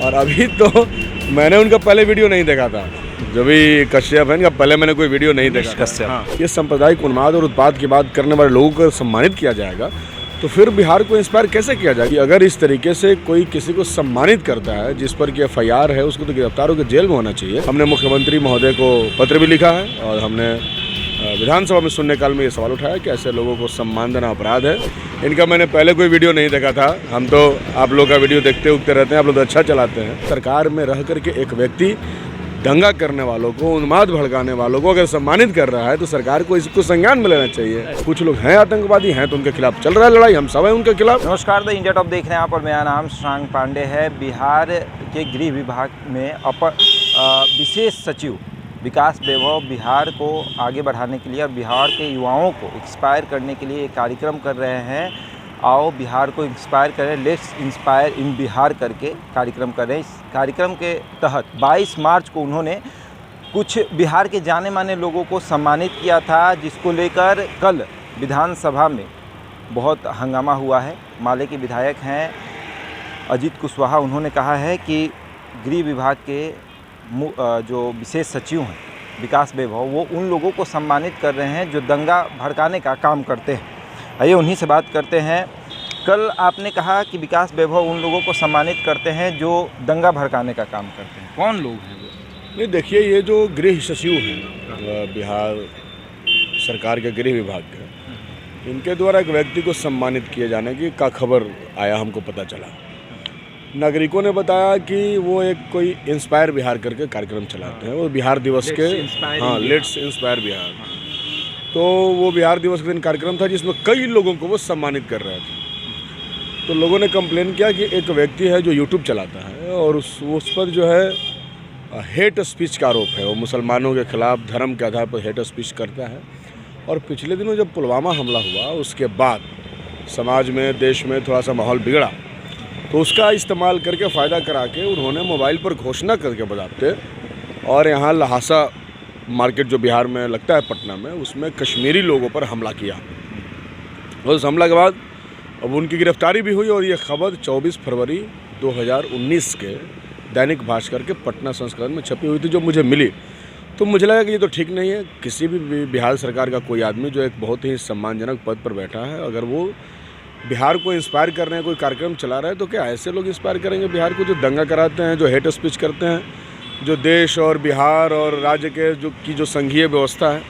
और अभी तो मैंने उनका पहले वीडियो नहीं देखा था, जो भी कश्यप है इनका पहले मैंने कोई वीडियो नहीं देखा कश्यप। हाँ। ये सांप्रदायिक उन्माद और उत्पाद की बात करने वाले लोगों को सम्मानित किया जाएगा तो फिर बिहार को इंस्पायर कैसे किया जाएगा? अगर इस तरीके से कोई किसी को सम्मानित करता है जिस पर कि FIR है, उसको तो गिरफ्तार होकर जेल में होना चाहिए। हमने मुख्यमंत्री महोदय को पत्र भी लिखा है और हमने विधानसभा में शून्यकाल में ये सवाल उठाया कि ऐसे लोगों को सम्मान देना अपराध है। इनका मैंने पहले कोई वीडियो नहीं देखा था, हम तो आप लोग का वीडियो देखते उगते रहते हैं, आप लोग तो अच्छा चलाते हैं। सरकार में रह करके एक व्यक्ति दंगा करने वालों को, उन्माद भड़काने वालों को अगर सम्मानित कर रहा है तो सरकार को इसको संज्ञान में लेना चाहिए। कुछ लोग हैं आतंकवादी हैं तो उनके खिलाफ चल रहा है लड़ाई, हम सब हैं उनके खिलाफ। नमस्कार, द इंडिया टॉप देख रहे हैं आप और मेरा नाम शशांक पांडे है। बिहार के गृह विभाग में विशेष सचिव विकास वैभव बिहार को आगे बढ़ाने के लिए और बिहार के युवाओं को इंस्पायर करने के लिए एक कार्यक्रम कर रहे हैं। आओ बिहार को इंस्पायर करें, लेट्स इंस्पायर इन बिहार करके कार्यक्रम कर रहे हैं। इस कार्यक्रम के तहत 22 मार्च को उन्होंने कुछ बिहार के जाने माने लोगों को सम्मानित किया था, जिसको लेकर कल विधानसभा में बहुत हंगामा हुआ है। माले के विधायक हैं अजीत कुशवाहा, उन्होंने कहा है कि गृह विभाग के जो विशेष सचिव हैं विकास वैभव, वो उन लोगों को सम्मानित कर रहे हैं जो दंगा भड़काने का काम करते हैं। आइए उन्हीं से बात करते हैं। कल आपने कहा कि विकास वैभव उन लोगों को सम्मानित करते हैं जो दंगा भड़काने का काम करते हैं। कौन लोग हैं वो? नहीं, देखिए, ये जो गृह सचिव हैं बिहार सरकार के गृह विभाग के, इनके द्वारा एक व्यक्ति को सम्मानित किए जाने की का खबर आया, हमको पता चला। नागरिकों ने बताया कि वो एक कोई इंस्पायर बिहार करके कार्यक्रम चलाते हैं, वो बिहार दिवस के, हाँ, लेट्स इंस्पायर बिहार। तो वो बिहार दिवस के दिन कार्यक्रम था जिसमें कई लोगों को वो सम्मानित कर रहे थे। तो लोगों ने कंप्लेन किया कि एक व्यक्ति है जो यूट्यूब चलाता है और उस पर जो है हेट स्पीच का आरोप है, वो मुसलमानों के खिलाफ धर्म के आधार पर हेट स्पीच करता है। और पिछले दिनों जब पुलवामा हमला हुआ उसके बाद समाज में, देश में थोड़ा सा माहौल बिगड़ा, तो उसका इस्तेमाल करके फ़ायदा करा के उन्होंने मोबाइल पर घोषणा करके बजाते और यहाँ लहासा मार्केट जो बिहार में लगता है पटना में, उसमें कश्मीरी लोगों पर हमला किया। और उस हमला के बाद अब उनकी गिरफ्तारी भी हुई और ये खबर 24 फरवरी 2019 के दैनिक भास्कर के पटना संस्करण में छपी हुई थी, जो मुझे मिली। तो मुझे लगा कि ये तो ठीक नहीं है। किसी भी बिहार सरकार का कोई आदमी जो एक बहुत ही सम्मानजनक पद पर बैठा है, अगर वो बिहार को इंस्पायर कर रहे हैं, कोई कार्यक्रम चला रहा है, तो क्या ऐसे लोग इंस्पायर करेंगे बिहार को जो दंगा कराते हैं, जो हेट स्पीच करते हैं, जो देश और बिहार और राज्य के जो संघीय व्यवस्था है,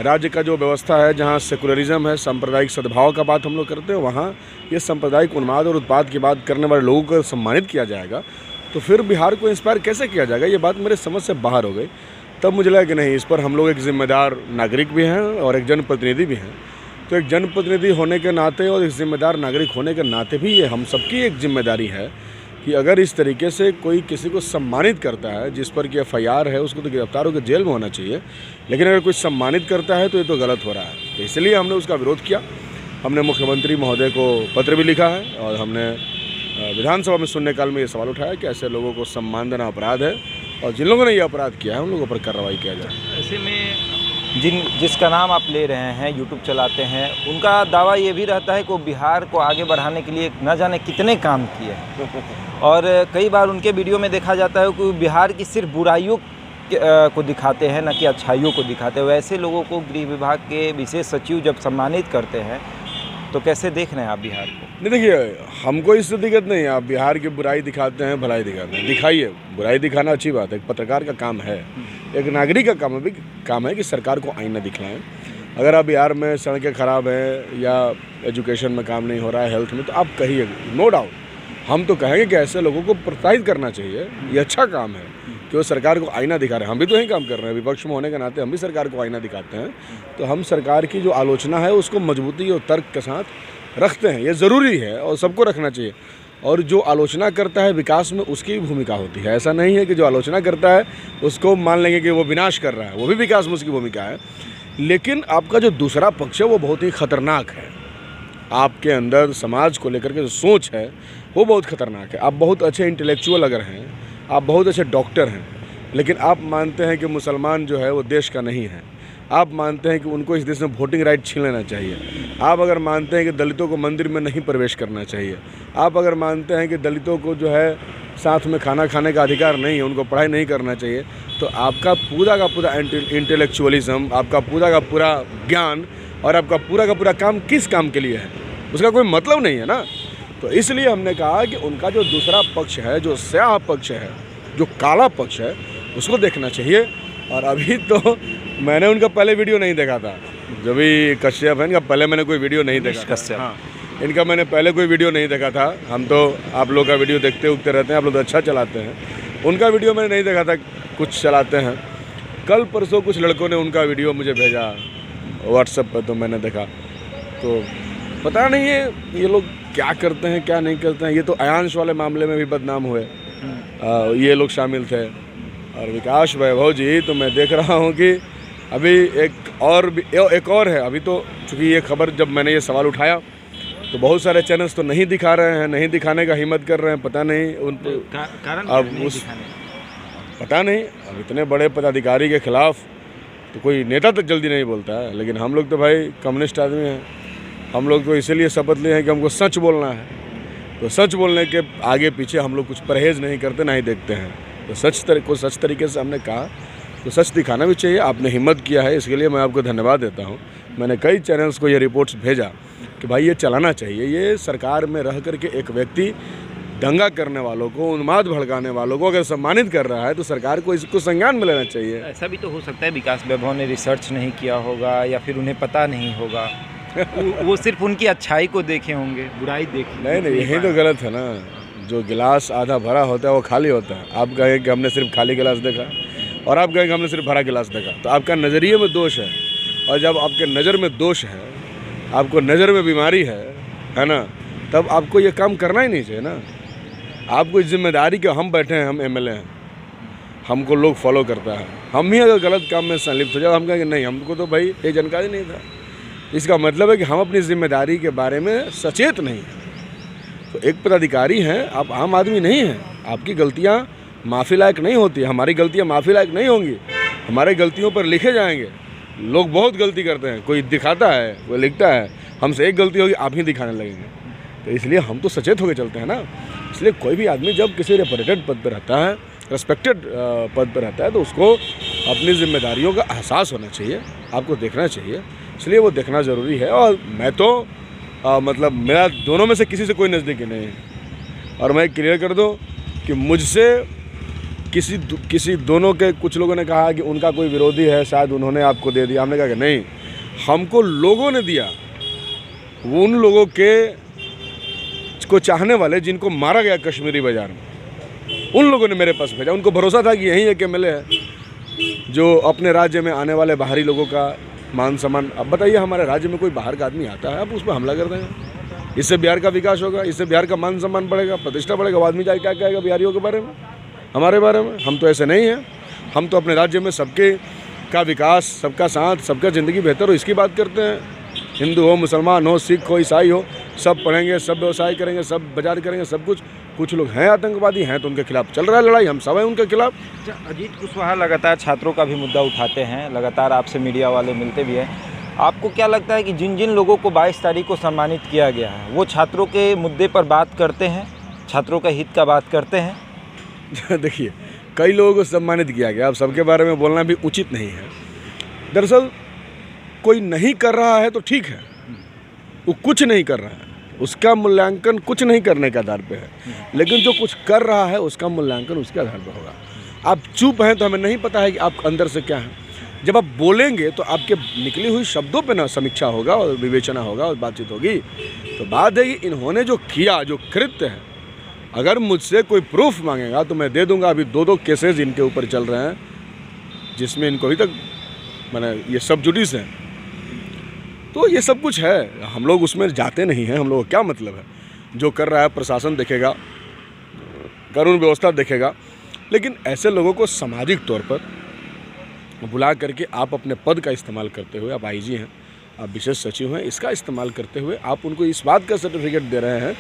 राज्य का जो व्यवस्था है, जहाँ सेकुलरिज्म है, सांप्रदायिक सद्भाव का बात हम लोग करते हैं, वहाँ ये सांप्रदायिक उन्माद और उत्पाद की बात करने वाले लोगों को सम्मानित किया जाएगा तो फिर बिहार को इंस्पायर कैसे किया जाएगा? ये बात मेरे समझ से बाहर हो गई। तब मुझे लगा कि नहीं, इस पर हम लोग एक जिम्मेदार नागरिक भी हैं और एक जनप्रतिनिधि भी हैं। तो एक जनप्रतिनिधि होने के नाते और एक जिम्मेदार नागरिक होने के नाते भी ये हम सबकी एक जिम्मेदारी है कि अगर इस तरीके से कोई किसी को सम्मानित करता है जिस पर कि FIR है, उसको तो गिरफ्तार होकर जेल में होना चाहिए। लेकिन अगर कोई सम्मानित करता है तो ये तो गलत हो रहा है। तो इसलिए हमने उसका विरोध किया। हमने मुख्यमंत्री महोदय को पत्र भी लिखा है और हमने विधानसभा में शून्यकाल में ये सवाल उठाया कि ऐसे लोगों को सम्मान देना अपराध है और जिन लोगों ने ये अपराध किया है उन लोगों पर कार्रवाई किया जाए। ऐसे में जिसका नाम आप ले रहे हैं, यूट्यूब चलाते हैं, उनका दावा ये भी रहता है कि वो बिहार को आगे बढ़ाने के लिए न जाने कितने काम किए और कई बार उनके वीडियो में देखा जाता है कि बिहार की सिर्फ बुराइयों को दिखाते हैं, न कि अच्छाइयों को दिखाते हैं। वैसे लोगों को गृह विभाग के विशेष सचिव जब सम्मानित करते हैं तो कैसे देख रहे हैं आप बिहार को? नहीं, देखिए, हमको इससे दिक्कत नहीं है। आप बिहार की बुराई दिखाते हैं, भलाई दिखाते हैं, दिखाइए। बुराई दिखाना अच्छी बात है, एक पत्रकार का काम है, एक नागरिक का काम है कि सरकार को आईना दिखलाएं। अगर आप बिहार में सड़कें ख़राब हैं या एजुकेशन में काम नहीं हो रहा है, हेल्थ में, तो आप कहिए, नो डाउट। हम तो कहेंगे कि ऐसे लोगों को प्रोत्साहित करना चाहिए। ये अच्छा काम है कि वो सरकार को आईना दिखा रहे हैं। हम भी तो यही काम कर रहे हैं, विपक्ष में होने के नाते हम भी सरकार को आईना दिखाते हैं। तो हम सरकार की जो आलोचना है उसको मजबूती और तर्क के साथ रखते हैं, ये ज़रूरी है और सबको रखना चाहिए। और जो आलोचना करता है विकास में, उसकी भूमिका होती है। ऐसा नहीं है कि जो आलोचना करता है उसको मान लेंगे कि वो विनाश कर रहा है, वो भी विकास में उसकी भूमिका है। लेकिन आपका जो दूसरा पक्ष है वो बहुत ही खतरनाक है। आपके अंदर समाज को लेकर के जो सोच है वो बहुत खतरनाक है। आप बहुत अच्छे इंटेलेक्चुअल अगर हैं, आप बहुत अच्छे डॉक्टर हैं, लेकिन आप मानते हैं कि मुसलमान जो है वो देश का नहीं है। आप मानते हैं कि उनको इस देश में वोटिंग राइट छीन लेना चाहिए, आप अगर मानते हैं कि दलितों को मंदिर में नहीं प्रवेश करना चाहिए, आप अगर मानते हैं कि दलितों को जो है साथ में खाना खाने का अधिकार नहीं है, उनको पढ़ाई नहीं करना चाहिए, तो आपका पूरा का पूरा इंटेलेक्चुअलिज्म, आपका पूरा का पूरा ज्ञान और आपका पूरा का पूरा काम किस काम के लिए है? उसका कोई मतलब नहीं है ना। तो इसलिए हमने कहा कि उनका जो दूसरा पक्ष है, जो स्याह पक्ष है, जो काला पक्ष है, उसको देखना चाहिए। और अभी तो मैंने उनका पहले वीडियो नहीं देखा था, जब भी कश्यप है इनका पहले मैंने कोई वीडियो नहीं देखा कश्यप, हाँ, इनका मैंने पहले कोई वीडियो नहीं देखा था। हम तो आप लोग का वीडियो देखते उगते रहते हैं, आप लोग तो अच्छा चलाते हैं। उनका वीडियो मैंने नहीं देखा था, कुछ चलाते हैं। कल परसों कुछ लड़कों ने उनका वीडियो मुझे भेजा व्हाट्सएप पर, तो मैंने देखा। तो पता नहीं है ये लोग क्या करते हैं क्या नहीं करते हैं। ये तो अयांश वाले मामले में भी बदनाम हुए, ये लोग शामिल थे। और विकास वैभव जी, तो मैं देख रहा हूँ कि अभी एक और है। अभी तो चूँकि ये खबर जब मैंने ये सवाल उठाया तो बहुत सारे चैनल्स तो नहीं दिखा रहे हैं, नहीं दिखाने का हिम्मत कर रहे हैं। पता नहीं उन कारण अब उस पता नहीं, अब इतने बड़े पदाधिकारी के खिलाफ तो कोई नेता तक जल्दी नहीं बोलता है। लेकिन हम लोग तो भाई कम्युनिस्ट आदमी हैं, हम लोग तो इसीलिए शपथ लिए हैं कि हमको सच बोलना है। तो सच बोलने के आगे पीछे हम लोग कुछ परहेज़ नहीं करते, ना ही देखते हैं। तो सच तरीके से हमने कहा तो सच दिखाना भी चाहिए। आपने हिम्मत किया है, इसके लिए मैं आपको धन्यवाद देता हूँ। मैंने कई चैनल्स को ये रिपोर्ट्स भेजा कि भाई ये चलाना चाहिए। ये सरकार में रह करके एक व्यक्ति दंगा करने वालों को, उन्माद भड़काने वालों को अगर सम्मानित कर रहा है तो सरकार को इसको संज्ञान में लेना चाहिए। ऐसा भी तो हो सकता है विकास वैभव ने रिसर्च नहीं किया होगा या फिर उन्हें पता नहीं होगा, वो सिर्फ उनकी अच्छाई को देखे होंगे, बुराई देखे नहीं, यही तो गलत है ना। जो गिलास आधा भरा होता है वो खाली होता है। आप कहें कि हमने सिर्फ खाली गिलास देखा और आप कहें कि हमने सिर्फ भरा गिलास देखा, तो आपका नज़रिए में दोष है। और जब आपके नज़र में दोष है, आपको नज़र में बीमारी है ना, तब आपको ये काम करना ही नहीं चाहिए ना। आपको इस जिम्मेदारी के हम बैठे हैं, हम एमएलए हैं, हमको लोग फॉलो करता है। हम ही अगर गलत काम में संलिप्त हो जाए, हम कहेंगे नहीं, हमको तो भाई ये जानकारी नहीं था। इसका मतलब है कि हम अपनी जिम्मेदारी के बारे में सचेत नहीं हैं। तो एक पदाधिकारी हैं, आप आम आदमी नहीं हैं, आपकी गलतियां माफ़ी लायक नहीं होती, हमारी गलतियां माफ़ी लायक नहीं होंगी। हमारे गलतियों पर लिखे जाएंगे। लोग बहुत गलती करते हैं, कोई दिखाता है, कोई लिखता है, हमसे एक गलती होगी आप ही दिखाने लगेंगे। तो इसलिए हम तो सचेत होकर चलते हैं ना। इसलिए कोई भी आदमी जब किसी रेपुटेड पद पर रहता है, रेस्पेक्टेड पद पर रहता है, तो उसको अपनी जिम्मेदारियों का एहसास होना चाहिए, आपको देखना चाहिए। इसलिए वो देखना ज़रूरी है। और मैं तो मतलब मेरा दोनों में से किसी से कोई नज़दीकी नहीं है। और मैं क्लियर कर दूं कि मुझसे किसी दोनों के, कुछ लोगों ने कहा कि उनका कोई विरोधी है, शायद उन्होंने आपको दे दिया। हमने कहा कि नहीं, हमको लोगों ने दिया। वो उन लोगों को चाहने वाले जिनको मारा गया कश्मीरी बाज़ार में, उन लोगों ने मेरे पास भेजा। उनको भरोसा था कि यही एक एमएलए है जो अपने राज्य में आने वाले बाहरी लोगों का मान सम्मान। अब बताइए, हमारे राज्य में कोई बाहर का आदमी आता है, आप उस पर हमला कर देंगे। इससे बिहार का विकास होगा, इससे बिहार का मान सम्मान बढ़ेगा, प्रतिष्ठा बढ़ेगा। वो आदमी जाके क्या कहेगा बिहारियों के बारे में, हमारे बारे में? हम तो ऐसे नहीं हैं। हम तो अपने राज्य में सबके का विकास, सबका साथ, सबका ज़िंदगी बेहतर हो, इसकी बात करते हैं। हिंदू हो, मुसलमान हो, सिख हो, ईसाई हो, सब पढ़ेंगे, सब व्यवसाय करेंगे, सब बाजार करेंगे, सब कुछ। कुछ लोग हैं आतंकवादी हैं, तो उनके खिलाफ चल रहा है लड़ाई, हम सब हैं उनके खिलाफ। अजीत कुशवाहा लगातार छात्रों का भी मुद्दा उठाते हैं, लगातार आपसे मीडिया वाले मिलते भी हैं। आपको क्या लगता है कि जिन जिन लोगों को 22 तारीख को सम्मानित किया गया है, वो छात्रों के मुद्दे पर बात करते हैं, छात्रों का हित का बात करते हैं? देखिए, कई लोगों को सम्मानित किया गया, अब सबके बारे में बोलना भी उचित नहीं है। दरअसल कोई नहीं कर रहा है तो ठीक है, वो कुछ नहीं कर रहा है, उसका मूल्यांकन कुछ नहीं करने के आधार पे है। लेकिन जो कुछ कर रहा है उसका मूल्यांकन उसके आधार पर होगा। आप चुप हैं तो हमें नहीं पता है कि आप अंदर से क्या हैं। जब आप बोलेंगे तो आपके निकली हुई शब्दों पे ना समीक्षा होगा और विवेचना होगा और बातचीत होगी। तो बात है कि इन्होंने जो किया, जो कृत्य है, अगर मुझसे कोई प्रूफ मांगेगा तो मैं दे दूंगा। अभी 2 केसेस इनके ऊपर चल रहे हैं जिसमें इनको अभी तक मैंने ये सब जुडिस हैं। तो ये सब कुछ है, हम लोग उसमें जाते नहीं हैं। हम लोग क्या मतलब है, जो कर रहा है प्रशासन देखेगा, कानून व्यवस्था देखेगा। लेकिन ऐसे लोगों को सामाजिक तौर पर बुला करके आप अपने पद का इस्तेमाल करते हुए, आप आईजी हैं, आप विशेष सचिव हैं, इसका इस्तेमाल करते हुए आप उनको इस बात का सर्टिफिकेट दे रहे हैं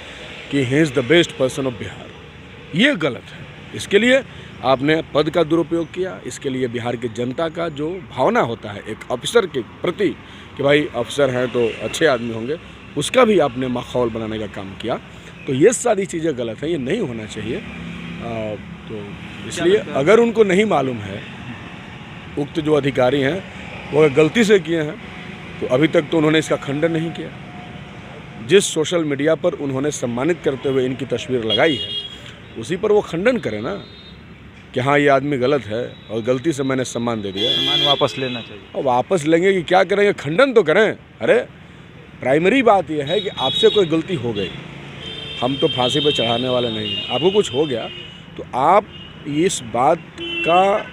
कि he is the best person of Bihar, ये गलत है। इसके लिए आपने पद का दुरुपयोग किया। इसके लिए बिहार की जनता का जो भावना होता है एक अफसर के प्रति कि भाई अफसर हैं तो अच्छे आदमी होंगे, उसका भी आपने माहौल बनाने का काम किया। तो ये सारी चीज़ें गलत हैं, ये नहीं होना चाहिए। तो इसलिए अगर उनको नहीं मालूम है, उक्त जो अधिकारी हैं वो गलती से किए हैं, तो अभी तक तो उन्होंने इसका खंडन नहीं किया। जिस सोशल मीडिया पर उन्होंने सम्मानित करते हुए इनकी तस्वीर लगाई है, उसी पर वो खंडन करें ना कि हाँ ये आदमी गलत है और गलती से मैंने सम्मान दे दिया। सम्मान वापस लेना चाहिए। और वापस लेंगे कि क्या करेंगे, खंडन तो करें। अरे प्राइमरी बात यह है कि आपसे कोई गलती हो गई, हम तो फांसी पर चढ़ाने वाले नहीं हैं। आपको कुछ हो गया तो आप इस बात का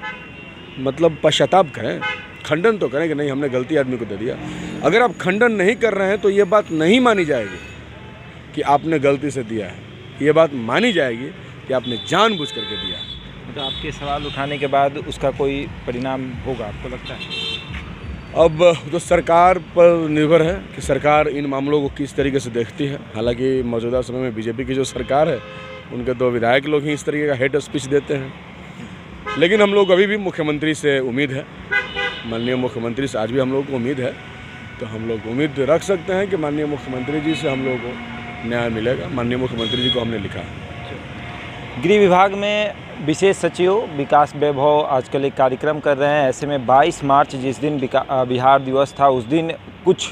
मतलब पश्चाताप करें, खंडन तो करें कि नहीं हमने गलती आदमी को दे दिया। अगर आप खंडन नहीं कर रहे हैं तो ये बात नहीं मानी जाएगी कि आपने गलती से दिया है, ये बात मानी जाएगी कि आपने जानबूझ करके दिया है। तो आपके सवाल उठाने के बाद उसका कोई परिणाम होगा, आपको लगता है? अब तो सरकार पर निर्भर है कि सरकार इन मामलों को किस तरीके से देखती है। हालांकि मौजूदा समय में बीजेपी की जो सरकार है, उनके 2 विधायक लोग ही इस तरीके का हेट स्पीच देते हैं। लेकिन हम लोग अभी भी मुख्यमंत्री से उम्मीद है, माननीय मुख्यमंत्री से आज भी हम लोग को उम्मीद है। तो हम लोग उम्मीद रख सकते हैं कि माननीय मुख्यमंत्री जी से हम लोगों को न्याय मिलेगा। माननीय मुख्यमंत्री जी को हमने लिखा है। गृह विभाग में विशेष सचिव विकास वैभव आजकल एक कार्यक्रम कर रहे हैं। ऐसे में 22 मार्च जिस दिन बिहार दिवस था, उस दिन कुछ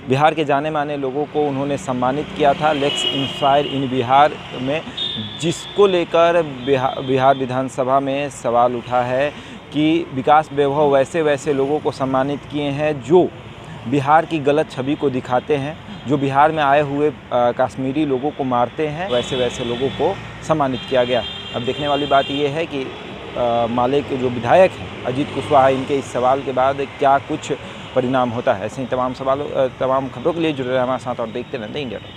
बिहार के जाने माने लोगों को उन्होंने सम्मानित किया था लेट्स इंस्पायर इन बिहार में, जिसको लेकर बिहार विधानसभा में सवाल उठा है कि विकास वैभव वैसे लोगों को सम्मानित किए हैं जो बिहार की गलत छवि को दिखाते हैं, जो बिहार में आए हुए कश्मीरी लोगों को मारते हैं, वैसे लोगों को सम्मानित किया गया। अब देखने वाली बात यह है कि माले के जो विधायक हैं अजीत कुशवाहा, इनके इस सवाल के बाद क्या कुछ परिणाम होता है। ऐसे ही तमाम खबरों के लिए जुड़े रहे हमारे साथ और देखते रहते हैं इंडिया।